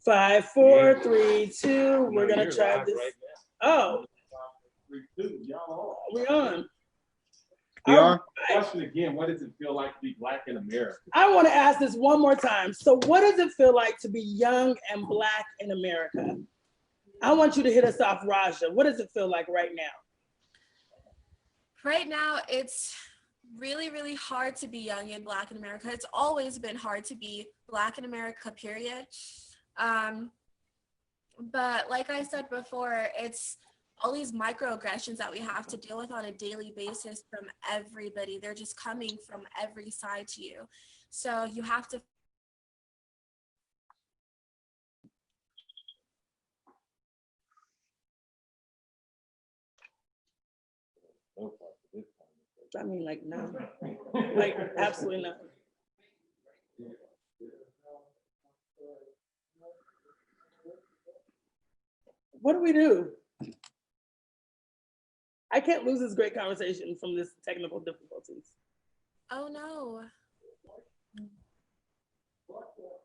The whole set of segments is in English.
5, 4, 3, 2. We're gonna try this. Right oh, 3, 2. Y'all we on? We are. Question again. What does it feel like to be Black in America? I want to ask this one more time. So, what does it feel like to be young and Black in America? I want you to hit us off, Raja. What does it feel like right now? Right now, it's really, really hard to be young and Black in America. It's always been hard to be Black in America, period. But like I said before, it's all these microaggressions that we have to deal with on a daily basis from everybody. They're just coming from every side to you. So you have to I mean, like, no. Like, absolutely not. What do we do? I can't lose this great conversation from this technical difficulties. Oh no.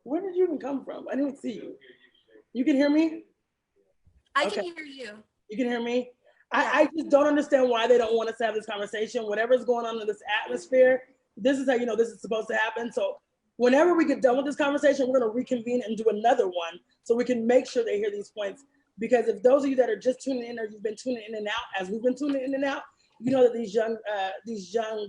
Where did you even come from? I didn't see you. You can hear me? I can hear you. You can hear me? I just don't understand why they don't want us to have this conversation. Whatever's going on in this atmosphere, this is how you know this is supposed to happen. So whenever we get done with this conversation, we're gonna reconvene and do another one so we can make sure they hear these points. Because if those of you that are just tuning in or you've been tuning in and out, as we've been tuning in and out, you know that these young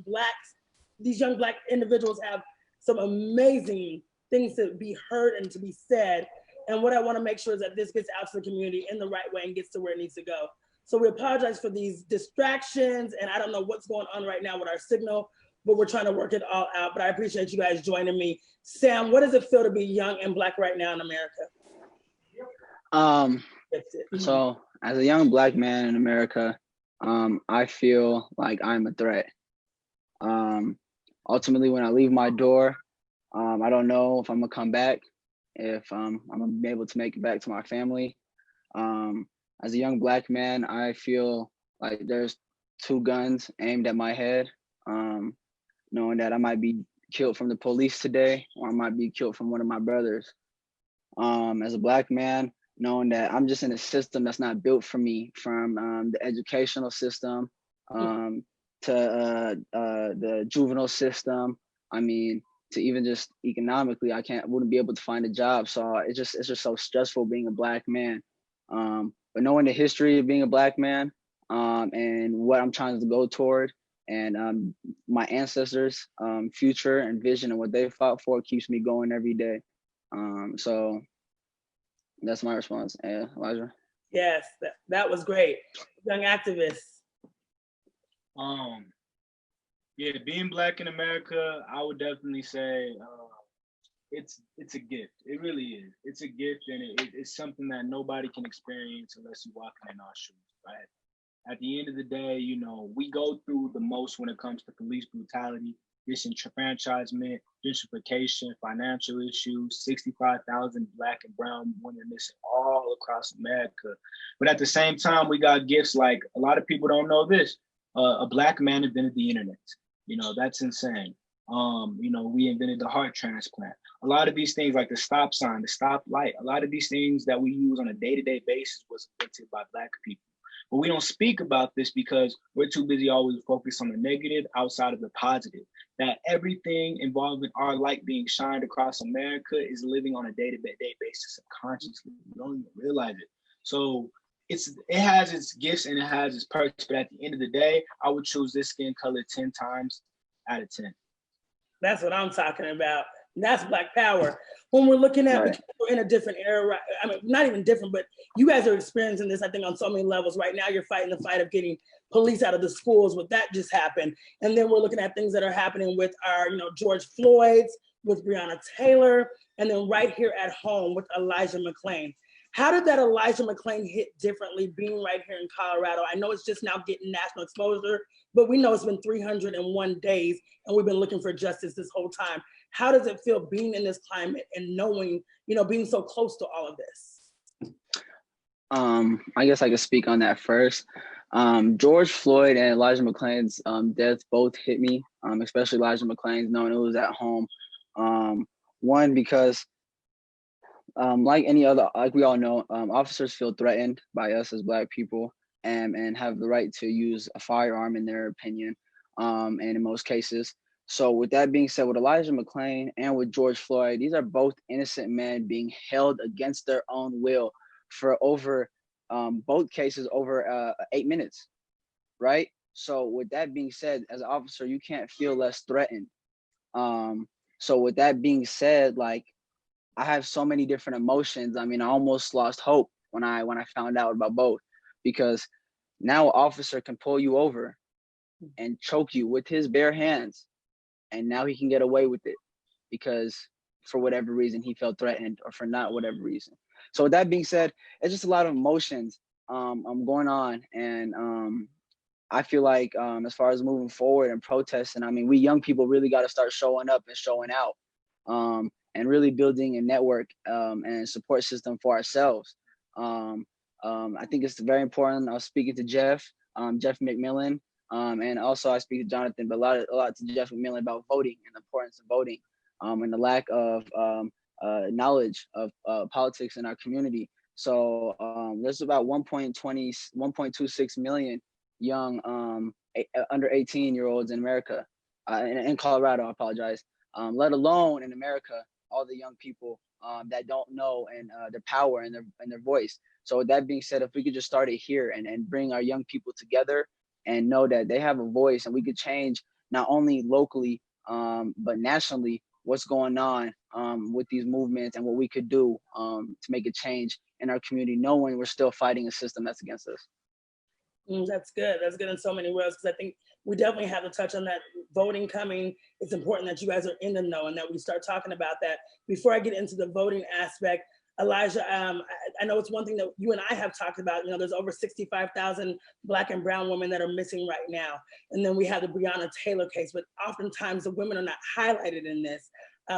Black individuals have some amazing things to be heard and to be said. And what I want to make sure is that this gets out to the community in the right way and gets to where it needs to go. So we apologize for these distractions, and I don't know what's going on right now with our signal, but we're trying to work it all out. But I appreciate you guys joining me. Sam, what does it feel to be young and Black right now in America? So as a young Black man in America, I feel like I'm a threat. Ultimately, when I leave my door, I don't know if I'm gonna come back, if I'm gonna be able to make it back to my family. As a young Black man, I feel like there's 2 guns aimed at my head, knowing that I might be killed from the police today, or I might be killed from one of my brothers. As a Black man, knowing that I'm just in a system that's not built for me, from the educational system to the juvenile system. I mean, to even just economically, wouldn't be able to find a job. So it's just so stressful being a Black man. But knowing the history of being a Black man and what I'm trying to go toward, and my ancestors' future and vision and what they fought for keeps me going every day. So that's my response. Elijah. Yes, that was great. Young activists. Yeah, being Black in America, I would definitely say it's a gift. It really is. It's a gift, and it's something that nobody can experience unless you're walking in our shoes, right? At the end of the day, you know, we go through the most when it comes to police brutality, disenfranchisement, gentrification, financial issues, 65,000 Black and brown women missing all across America. But at the same time, we got gifts like, a lot of people don't know this, a Black man invented the internet. You know, that's insane. You know, we invented the heart transplant. A lot of these things like the stop sign, the stop light, a lot of these things that we use on a day-to-day basis was invented by Black people. But we don't speak about this because we're too busy always focused on the negative outside of the positive. That everything involving our light being shined across America is living on a day-to-day basis subconsciously. We don't even realize it. So it has its gifts and it has its perks, but at the end of the day, I would choose this skin color 10 times out of 10. That's what I'm talking about. That's Black power. When we're looking at, Right. we're in a different era, right? I mean, not even different, but you guys are experiencing this, I think, on so many levels. Right now, you're fighting the fight of getting police out of the schools, what that just happened. And then we're looking at things that are happening with our, you know, George Floyd's, with Breonna Taylor, and then right here at home with Elijah McClain. How did that Elijah McClain hit differently being right here in Colorado? I know it's just now getting national exposure, but we know it's been 301 days and we've been looking for justice this whole time. How does it feel being in this climate and knowing, you know, being so close to all of this? I guess I could speak on that first. George Floyd and Elijah McClain's death both hit me, especially Elijah McClain's, knowing it was at home. One, because Like any other, like we all know, officers feel threatened by us as Black people, and have the right to use a firearm in their opinion, and in most cases. So with that being said, with Elijah McClain and with George Floyd, these are both innocent men being held against their own will for over, both cases over 8 minutes, right? So with that being said, as an officer, you can't feel less threatened. So with that being said, like, I have so many different emotions. I mean, I almost lost hope when I found out about both, because now an officer can pull you over and choke you with his bare hands, and now he can get away with it because for whatever reason he felt threatened, or for not whatever reason. So with that being said, it's just a lot of emotions going on, and I feel like as far as moving forward and protesting, I mean, we young people really got to start showing up and showing out, and really building a network and support system for ourselves. I think it's very important. I was speaking to Jeff McMillan, and also I speak to Jonathan, but a lot to Jeff McMillan about voting and the importance of voting, and the lack of knowledge of politics in our community. So there's about 1.26 million young under 18-year-olds in America, in Colorado, I apologize, let alone in America, all the young people that don't know and their power and their voice. So with that being said, if we could just start it here and bring our young people together and know that they have a voice, and we could change not only locally but nationally what's going on with these movements, and what we could do to make a change in our community, knowing we're still fighting a system that's against us. That's good. That's good in so many ways, because I think we definitely have to touch on that voting coming. It's important that you guys are in the know and that we start talking about that. Before I get into the voting aspect, Elijah, I know it's one thing that you and I have talked about. You know, there's over 65,000 Black and brown women that are missing right now. And then we have the Breonna Taylor case, but oftentimes the women are not highlighted in this,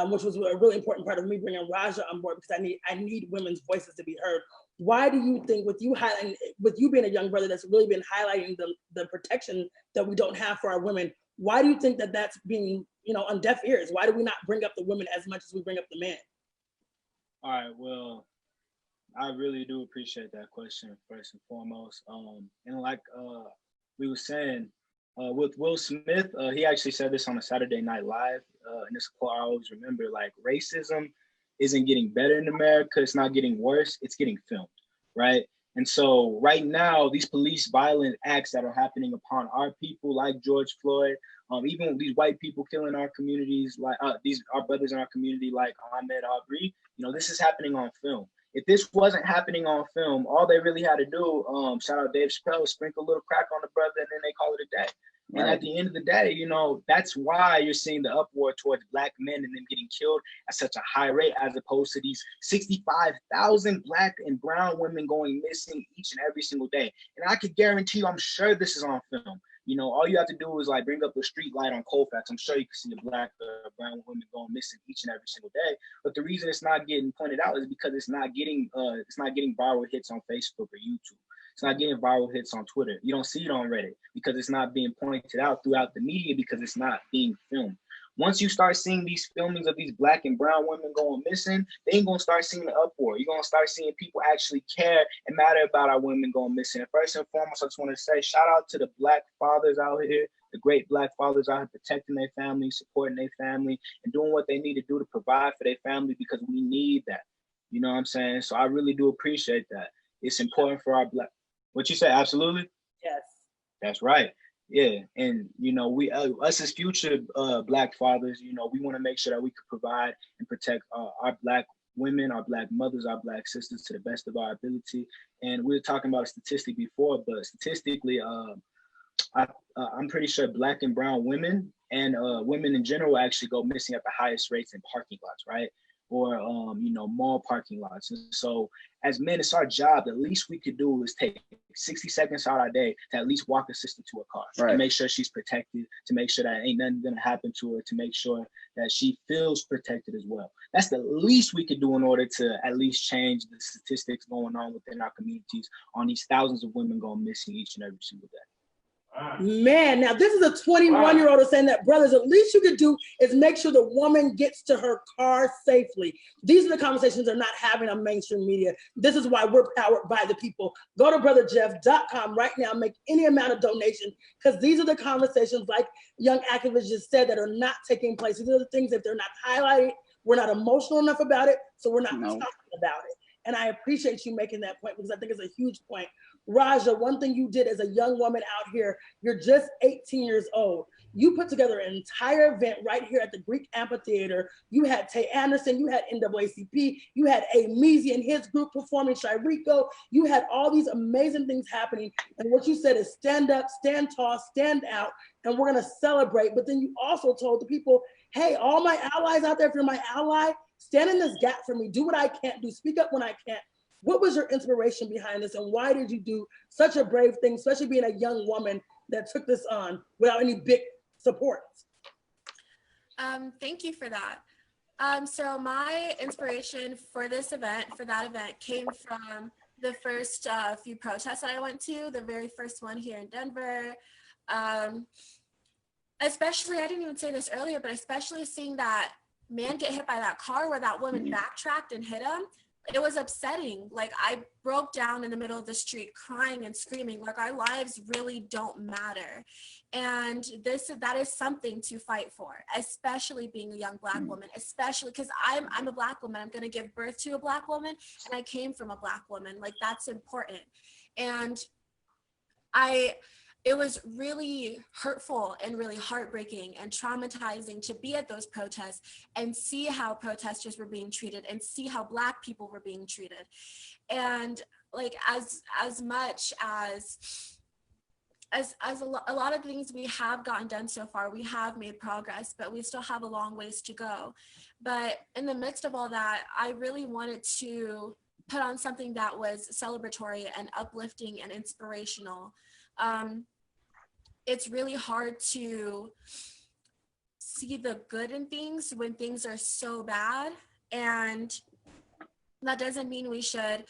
which was a really important part of me bringing Raja on board, because I need women's voices to be heard. Why do you think, with you being a young brother that's really been highlighting the protection that we don't have for our women, why do you think that that's being, on deaf ears? Why do we not bring up the women as much as we bring up the men? All right, well, I really do appreciate that question, first and foremost. And like we were saying, with Will Smith, he actually said this on a Saturday Night Live, and this quote I always remember, like, racism isn't getting better in America, it's not getting worse, it's getting filmed, right? And so right now, these police violent acts that are happening upon our people, like George Floyd, even these white people killing our communities, like our brothers in our community, like Ahmaud Arbery, this is happening on film. If this wasn't happening on film, all they really had to do, shout out Dave Chappelle, sprinkle a little crack on the brother, and then they call it a day. Right. And at the end of the day, that's why you're seeing the uproar towards Black men and them getting killed at such a high rate, as opposed to these 65,000 Black and brown women going missing each and every single day. And I could guarantee you, I'm sure this is on film. All you have to do is like bring up the street light on Colfax. I'm sure you can see the Black or brown women going missing each and every single day. But the reason it's not getting pointed out is because it's not getting viral hits on Facebook or YouTube. It's not getting viral hits on Twitter. You don't see it on Reddit because it's not being pointed out throughout the media, because it's not being filmed. Once you start seeing these filmings of these Black and brown women going missing, then you're going to start seeing the uproar. You're going to start seeing people actually care and matter about our women going missing. And first and foremost, I just want to say shout out to the Black fathers out here, the great Black fathers out here protecting their family, supporting their family, and doing what they need to do to provide for their family, because we need that. You know what I'm saying? So I really do appreciate that. It's important for our Black. What you say? Absolutely. Yes. That's right. Yeah, and we us as future Black fathers, we want to make sure that we can provide and protect our Black women, our Black mothers, our Black sisters to the best of our ability. And we were talking about a statistic before, but statistically, I'm pretty sure Black and brown women and women in general actually go missing at the highest rates in parking lots, right? Or mall parking lots. And so as men, it's our job. The least we could do is take 60 seconds out of our day to at least walk a sister to a car, right, and make sure she's protected, to make sure that ain't nothing gonna happen to her, to make sure that she feels protected as well. That's the least we could do in order to at least change the statistics going on within our communities on these thousands of women going missing each and every single day. Man, now this is a 21-year-old who's saying that, brothers, at least you could do is make sure the woman gets to her car safely. These are the conversations they're not having on mainstream media. This is why we're powered by the people. Go to brotherjeff.com right now, make any amount of donation, because these are the conversations, like young activists just said, that are not taking place. These are the things that they're not highlighted. We're not emotional enough about it, so we're not talking about it. And I appreciate you making that point, because I think it's a huge point. Raja, one thing you did as a young woman out here, you're just 18 years old. You put together an entire event right here at the Greek Amphitheater. You had Tay Anderson, you had NAACP, you had A. Measy and his group performing, Shiriko. You had all these amazing things happening. And what you said is stand up, stand tall, stand out, and we're gonna celebrate. But then you also told the people, hey, all my allies out there, if you're my ally, stand in this gap for me, do what I can't do, speak up when I can't. What was your inspiration behind this, and why did you do such a brave thing, especially being a young woman that took this on without any big support? Thank you for that. So my inspiration for this event, came from the first few protests that I went to, the very first one here in Denver. Especially, I didn't even say this earlier, but especially seeing that man get hit by that car where that woman backtracked and hit him. It was upsetting. Like, I broke down in the middle of the street crying and screaming, like, our lives really don't matter. And that is something to fight for, especially being a young Black woman, especially because I'm a Black woman. I'm going to give birth to a Black woman, and I came from a Black woman. Like, that's important. And it was really hurtful and really heartbreaking and traumatizing to be at those protests and see how protesters were being treated and see how Black people were being treated. And like, as much as a lot of things we have gotten done so far, we have made progress, but we still have a long ways to go. But in the midst of all that, I really wanted to put on something that was celebratory and uplifting and inspirational. It's really hard to see the good in things when things are so bad. And that doesn't mean we should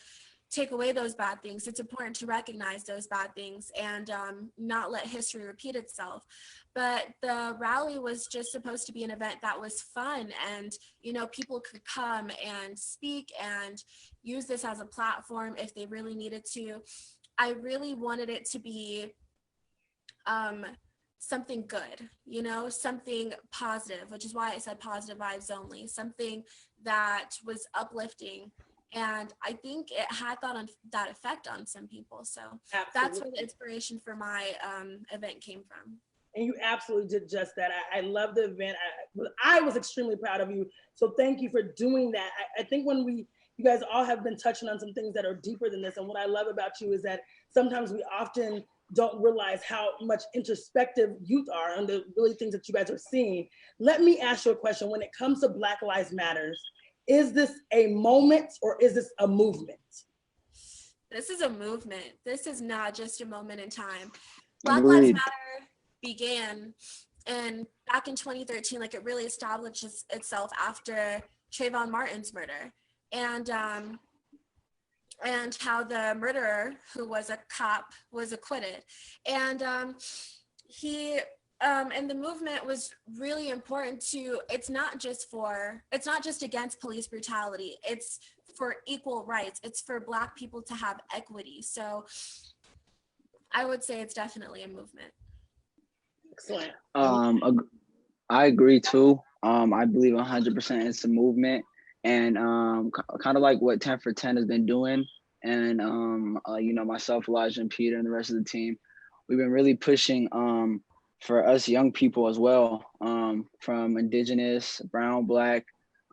take away those bad things. It's important to recognize those bad things and not let history repeat itself. But the rally was just supposed to be an event that was fun, and, you know, people could come and speak and use this as a platform if they really needed to. I really wanted it to be something good, you know, something positive, which is why I said positive vibes only, something that was uplifting. And I think it had that effect on some people. So absolutely. That's where the inspiration for my event came from. And you absolutely did just that. I love the event. I was extremely proud of you. So thank you for doing that. I think when you guys all have been touching on some things that are deeper than this. And what I love about you is that sometimes we often don't realize how much introspective youth are and the really things that you guys are seeing. Let me ask you a question. When it comes to Black Lives Matters, is this a moment or is this a movement? This is a movement. This is not just a moment in time. Black Lives Matter began back in 2013, like, it really establishes itself after Trayvon Martin's murder. And how the murderer, who was a cop, was acquitted. And and the movement was really important to, it's not just against police brutality, it's for equal rights, it's for Black people to have equity. So I would say it's definitely a movement. Excellent. I agree too. I believe 100% it's a movement. And kind of like what 10 for 10 has been doing, and you know, myself, Elijah, and Peter, and the rest of the team, we've been really pushing for us young people as well, from Indigenous, Brown, Black.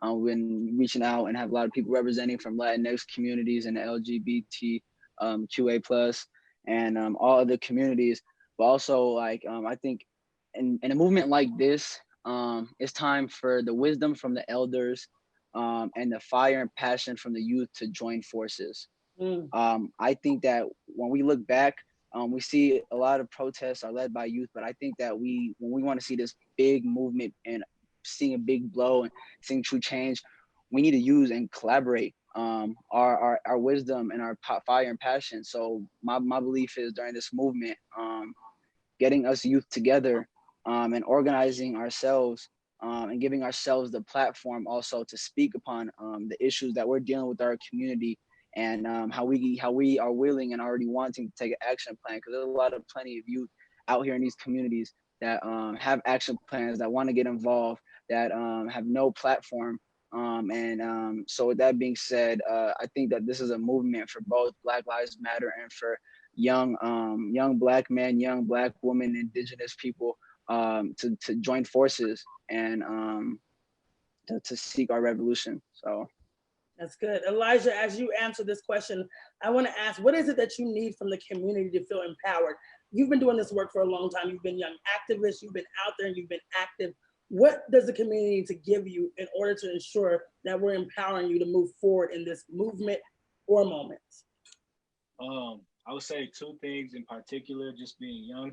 We've been reaching out and have a lot of people representing from Latinx communities and LGBT QA plus, and all other communities. But also, like, I think in a movement like this, it's time for the wisdom from the elders, and the fire and passion from the youth to join forces. I think that when we look back, we see a lot of protests are led by youth, but I think that when we want to see this big movement and seeing a big blow and seeing true change, we need to use and collaborate our wisdom and our fire and passion. So my belief is, during this movement, getting us youth together and organizing ourselves and giving ourselves the platform also to speak upon the issues that we're dealing with our community, and how we are willing and already wanting to take an action plan, because there's plenty of youth out here in these communities that have action plans, that want to get involved, that have no platform. So with that being said, I think that this is a movement for both Black Lives Matter and for young Black men, young Black women, Indigenous people to join forces and to seek our revolution. So that's good. Elijah, as you answer this question, I want to ask, what is it that you need from the community to feel empowered? You've been doing this work for a long time. You've been young activists. You've been out there and you've been active. What does the community need to give you in order to ensure that we're empowering you to move forward in this movement or moment? I would say two things in particular, just being young.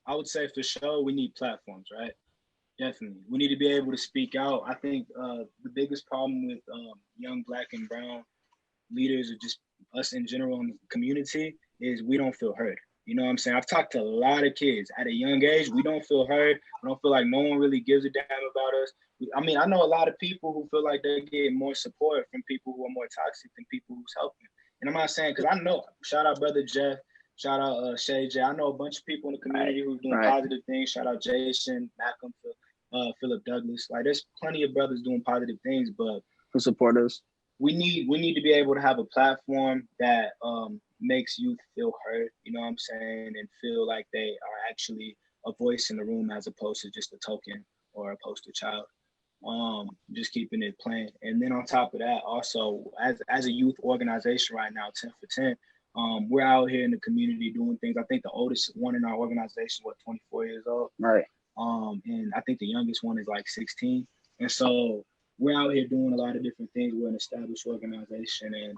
I would say for sure we need platforms, right? Definitely. We need to be able to speak out. I think the biggest problem with young Black and brown leaders, or just us in general in the community, is we don't feel heard. You know what I'm saying? I've talked to a lot of kids at a young age. We don't feel heard. We don't feel like no one really gives a damn about us. I mean, I know a lot of people who feel like they get more support from people who are more toxic than people who's helping. And I'm not saying, because I know, shout out Brother Jeff, shout out Shay, Jay. I know a bunch of people in the community who's doing positive things. Shout out Jason, Malcolm, Philip Douglas. Like, there's plenty of brothers doing positive things, but who support us. We need to be able to have a platform that makes youth feel heard, you know what I'm saying, and feel like they are actually a voice in the room as opposed to just a token or a poster child. Just keeping it plain. And then on top of that, also as a youth organization right now, 10 for 10, we're out here in the community doing things. I think the oldest one in our organization, 24 years old. Right. And I think the youngest one is like 16. And so we're out here doing a lot of different things. We're an established organization, and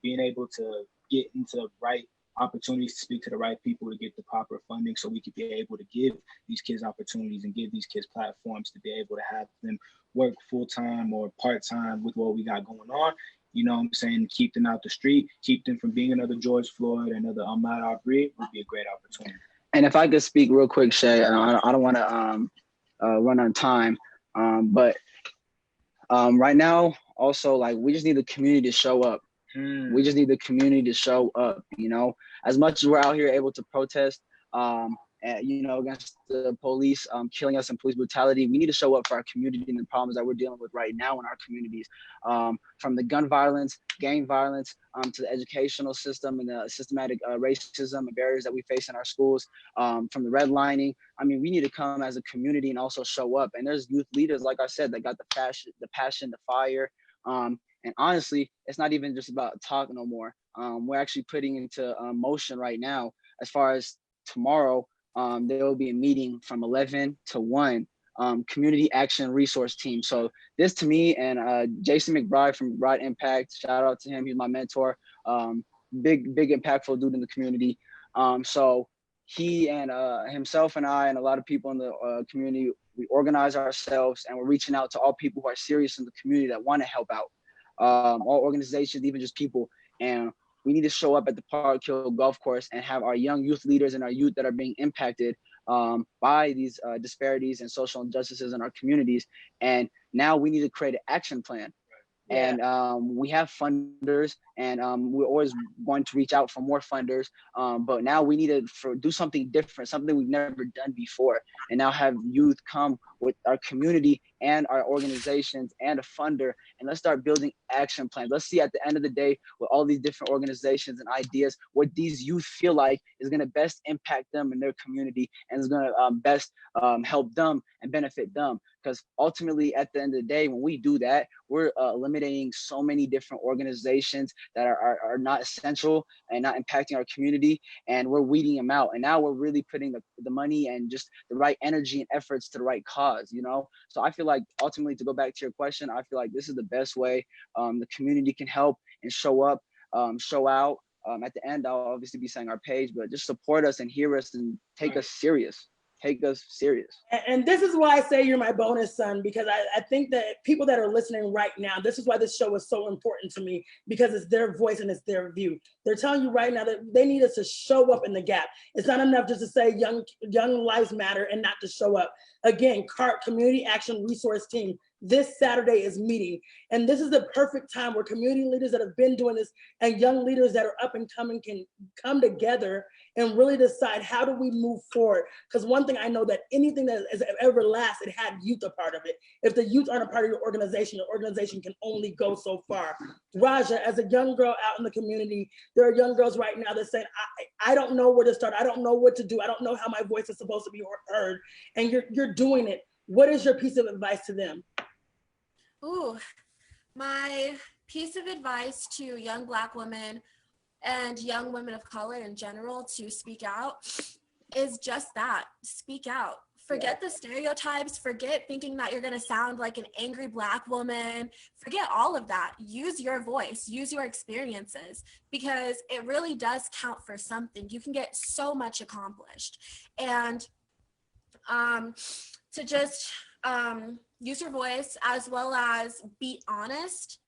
being able to get into the right opportunities to speak to the right people to get the proper funding so we could be able to give these kids opportunities and give these kids platforms to be able to have them work full-time or part-time with what we got going on. You know what I'm saying? Keep them out the street, keep them from being another George Floyd, another Ahmaud Arbery would be a great opportunity. And if I could speak real quick, Shay, I don't want to run on time, but right now, also, like, we just need the community to show up. We just need the community to show up, you know, as much as we're out here able to protest, against the police killing us and police brutality. We need to show up for our community and the problems that we're dealing with right now in our communities, from the gun violence, gang violence, to the educational system and the systematic racism and barriers that we face in our schools, from the redlining. I mean, we need to come as a community and also show up. And there's youth leaders, like I said, that got the passion, the fire. And honestly, it's not even just about talk no more. We're actually putting into motion right now, as far as tomorrow, there will be a meeting from 11 to 1, community action resource team. So this, to me, and Jason McBride from Broad Impact, shout out to him, he's my mentor, big impactful dude in the community. So he and himself and I and a lot of people in the community, we organize ourselves, and we're reaching out to all people who are serious in the community that want to help out, all organizations, even just people. And we need to show up at the Park Hill Golf Course and have our young youth leaders and our youth that are being impacted by these disparities and social injustices in our communities. And now we need to create an action plan. Yeah. And we have funders, and we're always going to reach out for more funders. But now we need to do something different, something we've never done before, and now have youth come with our community and our organizations and a funder, and let's start building action plans. Let's see at the end of the day, with all these different organizations and ideas, what these youth feel like is going to best impact them in their community, and is going to best help them and benefit them. Because ultimately, at the end of the day, when we do that, we're eliminating so many different organizations that are not essential and not impacting our community, and we're weeding them out. And now we're really putting the money and just the right energy and efforts to the right cause, you know? So I feel like, ultimately, to go back to your question, I feel like this is the best way the community can help and show up, show out. At the end, I'll obviously be saying our page, but just support us and hear us and take us serious. take us serious. And this is why I say you're my bonus son, because I think that people that are listening right now, this is why this show is so important to me, because it's their voice and it's their view. They're telling you right now that they need us to show up in the gap. It's not enough just to say young lives matter and not to show up. Again, CART, Community Action Resource Team, this Saturday is meeting. And this is the perfect time where community leaders that have been doing this and young leaders that are up and coming can come together and really decide, how do we move forward? Because one thing I know, that anything that has ever lasted had youth a part of it. If the youth aren't a part of your organization can only go so far. Raja, as a young girl out in the community, there are young girls right now that saying, I don't know where to start. I don't know what to do. I don't know how my voice is supposed to be heard. And you're doing it. What is your piece of advice to them? Ooh, my piece of advice to young Black women and young women of color in general to speak out is just that, speak out. Forget the stereotypes, forget thinking that you're gonna sound like an angry Black woman, forget all of that. Use your voice, use your experiences, because it really does count for something. You can get so much accomplished. And to just use your voice, as well as be honest,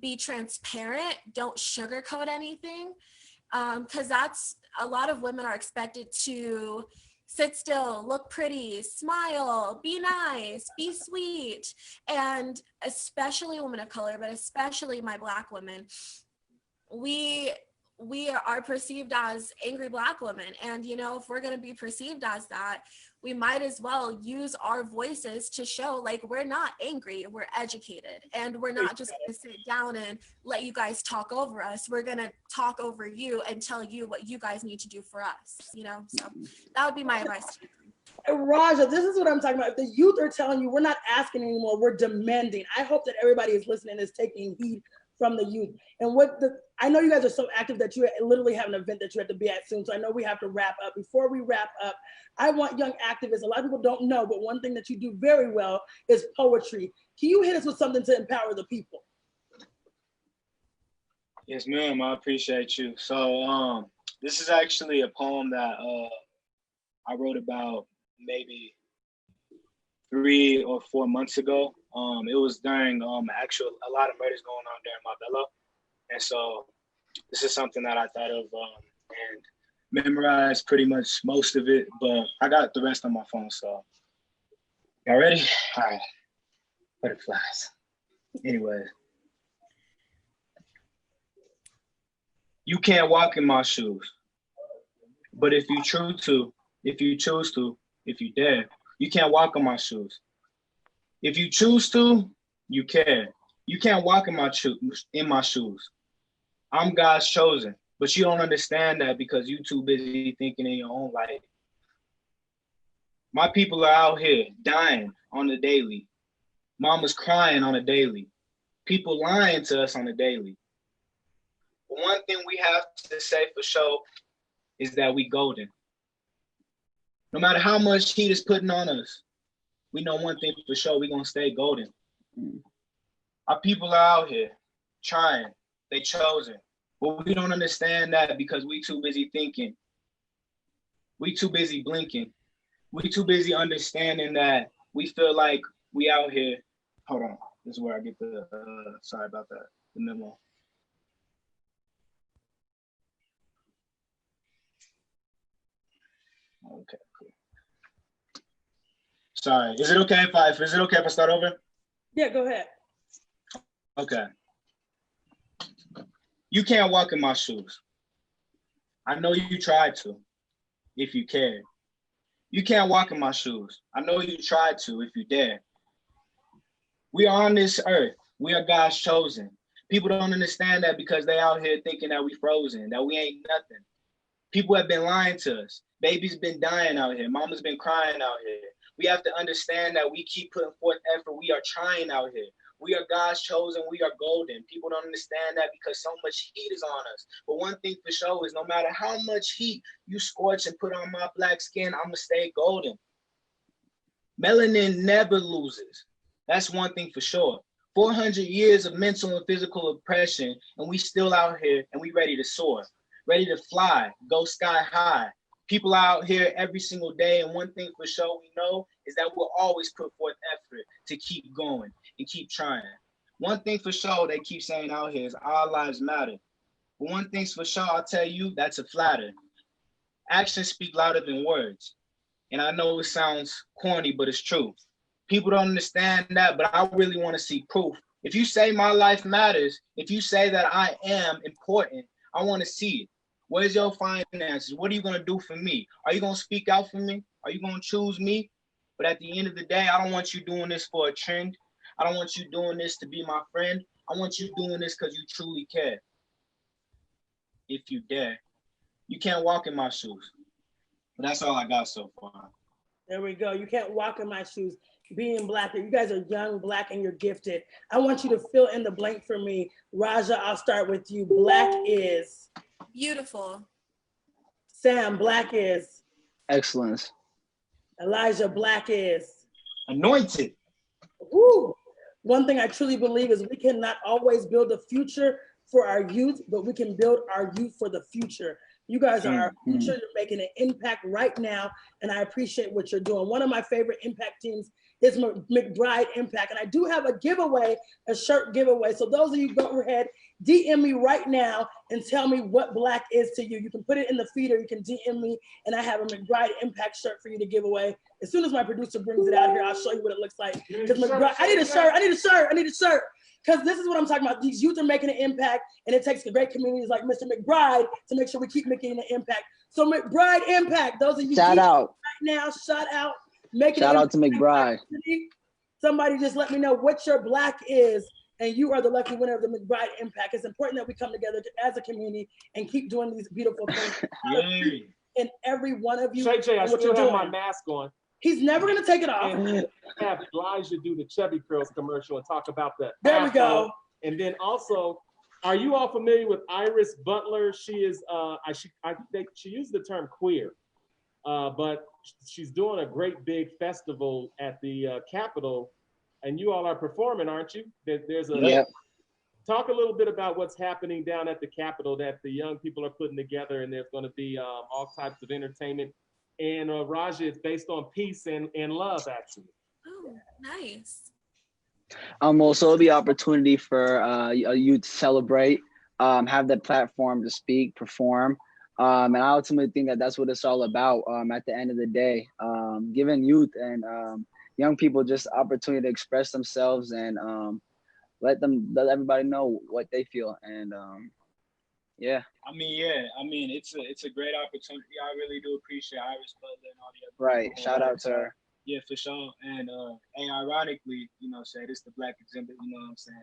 be transparent, don't sugarcoat anything, because that's, a lot of women are expected to sit still, look pretty, smile, be nice, be sweet. And especially women of color, but especially my Black women, we are perceived as angry Black women. And, you know, if we're going to be perceived as that, we might as well use our voices to show, like, we're not angry, we're educated, and we're not just going to sit down and let you guys talk over us. We're going to talk over you and tell you what you guys need to do for us, you know? So that would be my advice to you. Raja, this is what I'm talking about. If the youth are telling you, we're not asking anymore, we're demanding. I hope that everybody is listening, is taking heed from the youth. And I know you guys are so active that you literally have an event that you have to be at soon. So I know we have to wrap up. Before we wrap up, I want young activists, a lot of people don't know, but one thing that you do very well is poetry. Can you hit us with something to empower the people? Yes, ma'am, I appreciate you. So this is actually a poem that I wrote about maybe 3 or 4 months ago. It was during a lot of murders going on during Marbella. And so this is something that I thought of and memorized pretty much most of it, but I got the rest on my phone. So y'all ready? All right, butterflies. Anyway. You can't walk in my shoes, but if you choose to, if you dare, you can't walk in my shoes. If you choose to, you can. You can't walk in my shoes. I'm God's chosen, but you don't understand that because you too busy thinking in your own life. My people are out here dying on the daily. Mama's crying on a daily. People lying to us on a daily. But one thing we have to say for sure is that we golden. No matter how much heat is putting on us, we know one thing for sure, we're gonna stay golden. Our people are out here trying, they chosen. But we don't understand that because we too busy thinking. We too busy blinking. We too busy understanding that we feel like we out here. Hold on, this is where I get the, sorry about that, the memo. Okay, cool. Sorry, is it okay if I start over? Yeah, go ahead. Okay. You can't walk in my shoes. I know you tried to, if you cared. You can't walk in my shoes. I know you tried to, if you dare. We are on this earth. We are God's chosen. People don't understand that because they out here thinking that we frozen, that we ain't nothing. People have been lying to us. Babies been dying out here. Mama's been crying out here. We have to understand that we keep putting forth effort. We are trying out here. We are God's chosen. We are golden. People don't understand that because so much heat is on us. But one thing for sure is no matter how much heat you scorch and put on my black skin, I'm going to stay golden. Melanin never loses. That's one thing for sure. 400 years of mental and physical oppression, and we still out here and we ready to soar, ready to fly, go sky high. People out here every single day, and one thing for sure we know is that we'll always put forth effort to keep going and keep trying. One thing for sure they keep saying out here is our lives matter. But one thing's for sure, I'll tell you, that's a flatter. Actions speak louder than words. And I know it sounds corny, but it's true. People don't understand that, but I really want to see proof. If you say my life matters, if you say that I am important, I want to see it. Where's your finances? What are you going to do for me? Are you going to speak out for me? Are you going to choose me? But at the end of the day, I don't want you doing this for a trend. I don't want you doing this to be my friend. I want you doing this because you truly care. If you dare. You can't walk in my shoes. But that's all I got so far. There we go. You can't walk in my shoes. Being Black, you guys are young, Black, and you're gifted. I want you to fill in the blank for me. Raja, I'll start with you. Black is? Beautiful. Sam, Black is? Excellence. Elijah, Black is? Anointed. Woo. One thing I truly believe is we cannot always build a future for our youth, but we can build our youth for the future. You guys are our future. You're making an impact right now, and I appreciate what you're doing. One of my favorite impact teams is McBride Impact, and I do have a giveaway, a shirt giveaway. So those of you, go ahead, DM me right now and tell me what Black is to you. You can put it in the feed, or you can DM me, and I have a McBride Impact shirt for you to give away. As soon as my producer brings it out here, I'll show you what it looks like. Because McBride, I need a shirt. Because this is what I'm talking about. These youth are making an impact, and it takes great communities like Mr. McBride to make sure we keep making an impact. So McBride Impact, those of you shout out right now, shout out. Shout out to McBride. Somebody just let me know what your Black is, and you are the lucky winner of the McBride Impact. It's important that we come together as a community and keep doing these beautiful things. In every one of you. Shay, I still have my mask on. He's never going to take it off. And have Elijah do the Chubby Curls commercial and talk about the There we go. And then also, are you all familiar with Iris Butler? She is, she used the term queer, but she's doing a great big festival at the Capitol, and you all are performing, aren't you? There's a yep. Talk a little bit about what's happening down at the Capitol that the young people are putting together, and there's going to be all types of entertainment. And Raja, it's based on peace and love, actually. Oh, nice. Also, it'll be an opportunity for a youth to celebrate, have that platform to speak, perform. And I ultimately think that that's what it's all about at the end of the day, giving youth and young people just opportunity to express themselves and let everybody know what they feel. And yeah. I mean, it's a great opportunity. I really do appreciate Iris Butler and all the other right. people. Shout out to her. Yeah, for sure. And ironically, Shay, this is the Black exhibit, you know what I'm saying?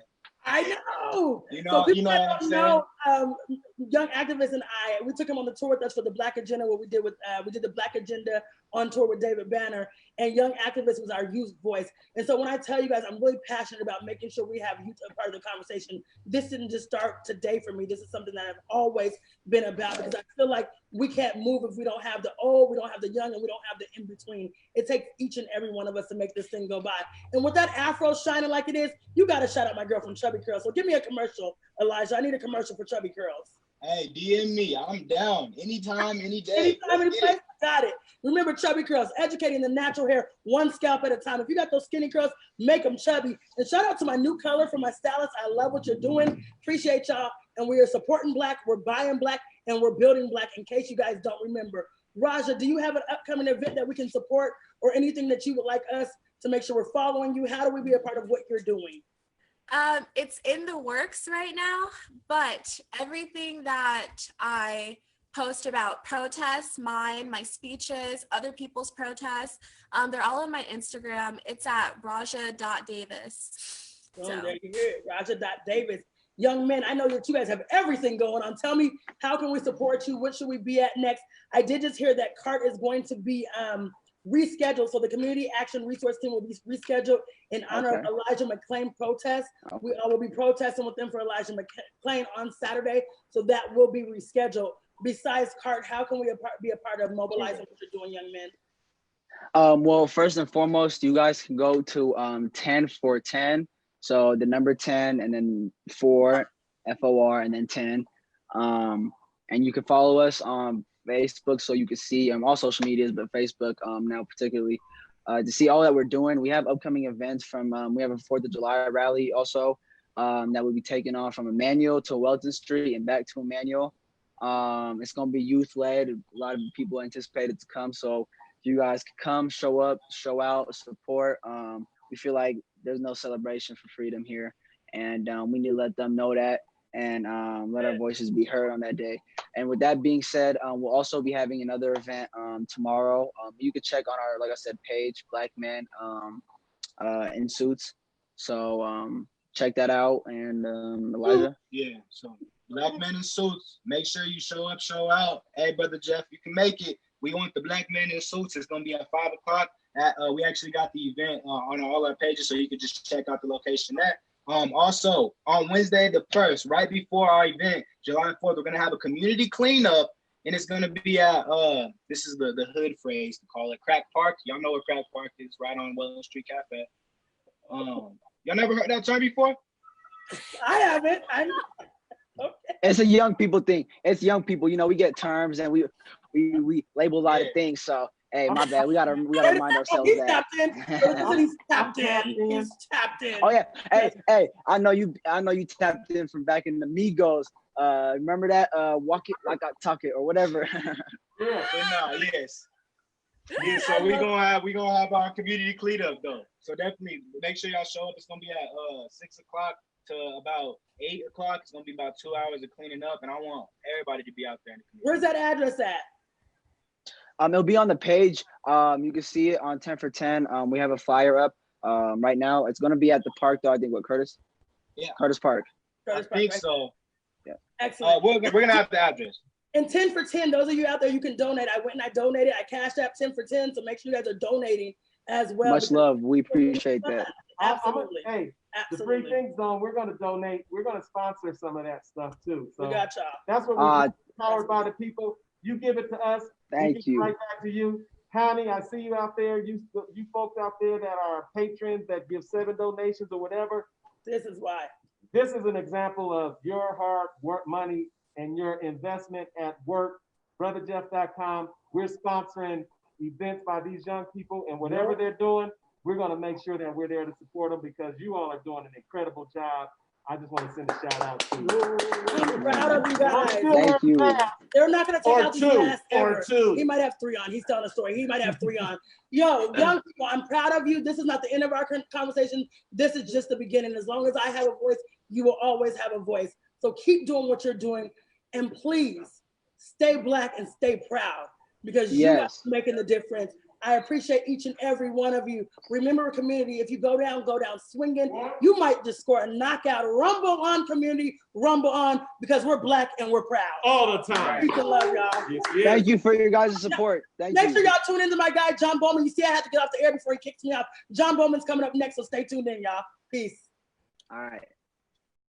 I know. So people that don't know, Young Activist and we took him on the tour with us for the Black Agenda. What we did the Black Agenda on tour with David Banner, and Young Activist was our youth voice. And so when I tell you guys, I'm really passionate about making sure we have youth a part of the conversation. This didn't just start today for me. This is something that I've always been about, because I feel like we can't move if we don't have the old, we don't have the young, and we don't have the in between. It takes each and every one of us to make this thing go by. And with that afro shining like it is, you got to shout out my girl from Chubby Curls. So give me a commercial, Elijah. I need a commercial for Chubby Curls. Hey, DM me. I'm down. Anytime, any day. Anytime, any place. Got it. Remember, Chubby Curls, educating the natural hair one scalp at a time. If you got those skinny curls, make them chubby. And shout out to my new color from my stylist. I love what you're doing. Appreciate y'all. And we are supporting Black. We're buying Black, and we're building Black, in case you guys don't remember. Raja, do you have an upcoming event that we can support, or anything that you would like us to make sure we're following you? How do we be a part of what you're doing? It's in the works right now, but everything that I post about protests, my speeches, other people's protests, they're all on my Instagram. It's at raja.davis. There you hear it, Raja.Davis. Young men, I know that you guys have everything going on. Tell me, how can we support you? What should we be at next? I did just hear that CART is going to be rescheduled. So the Community Action Resource Team will be rescheduled in honor of Elijah McClain protest. We will be protesting with them for Elijah McClain on Saturday. So that will be rescheduled. Besides CART, how can we be a part of mobilizing what you're doing, young men? Well, first and foremost, you guys can go to 10 for 10. So the number 10 and then 4, FOR, and then 10. And you can follow us on Facebook so you can see all social medias, but Facebook now particularly to see all that we're doing. We have upcoming events from we have a 4th of July rally also that will be taking off from Emmanuel to Welton Street and back to Emmanuel. It's going to be youth led. A lot of people anticipated to come, so you guys can come, show up, show out, support. We feel like there's no celebration for freedom here, and we need to let them know that, and let our voices be heard on that day. And with that being said, we'll also be having another event tomorrow. You can check on our, like I said, page, Black Men in Suits. So check that out. And Elijah? Yeah, so Black Men in Suits. Make sure you show up, show out. Hey, Brother Jeff, you can make it. We want the Black Men in Suits. It's going to be at 5 o'clock. We actually got the event on all our pages, so you can just check out the location there. Also, on Wednesday the 1st, right before our event, July 4th, we're going to have a community cleanup, and it's going to be at, this is the hood phrase to call it, Crack Park. Y'all know where Crack Park is, right on Welland Street Cafe. Y'all never heard that term before? I haven't. Okay. It's a young people thing. It's young people. You know, we get terms and we label a lot of things. So, hey, my bad. We gotta remind ourselves He's that. He's tapped in. He's tapped in. Oh yeah. Hey, I know you tapped in from back in the Migos. Remember that? Walk it like I talk it or whatever. Yeah, but no, yes. Yeah, so we gonna have our community cleanup though. So definitely make sure y'all show up. It's gonna be at 6 o'clock to about 8 o'clock. It's gonna be about 2 hours of cleaning up, and I want everybody to be out there in the community. Where's that address at? It'll be on the page. You can see it on 10 for 10. We have a flyer up right now. It's gonna be at the park though. I think what, Curtis? Yeah, Curtis Park. I think so. Yeah. Excellent. We're gonna have the address. And 10 for 10, those of you out there, you can donate. I went and I donated. I cashed out 10 for 10. So make sure you guys are donating as well. Much love. We appreciate that. Absolutely. Hey, Absolutely. the Free Think Zone, we're going to donate. We're going to sponsor some of that stuff too. So We got y'all. that's what we're powered by the people. You give it to us. Thank we give you. it right back to you. Honey, I see you out there. You folks out there that are patrons that give 7 donations or whatever. This is why. This is an example of your hard work money and your investment at work. BrotherJeff.com. We're sponsoring events by these young people, and whatever they're doing, we're going to make sure that we're there to support them because you all are doing an incredible job. I just want to send a shout out to you. I'm proud of you guys. Thank you. They're not going to take Or out these two, masks ever. or two. He might have 3 on. He's telling a story. He might have 3 on. Yo, young people, I'm proud of you. This is not the end of our conversation. This is just the beginning. As long as I have a voice, you will always have a voice. So keep doing what you're doing. And please stay Black and stay proud because you are making the difference. I appreciate each and every one of you. Remember, community, if you go down swinging, you might just score a knockout. Rumble on, community, rumble on, because we're Black and we're proud. All the time. Peace and love, y'all. Yes, yes. Thank you for your guys' support. Thank Make you. sure y'all tune into my guy, John Bowman. You see, I had to get off the air before he kicks me off. John Bowman's coming up next, so stay tuned in, y'all. Peace. All right.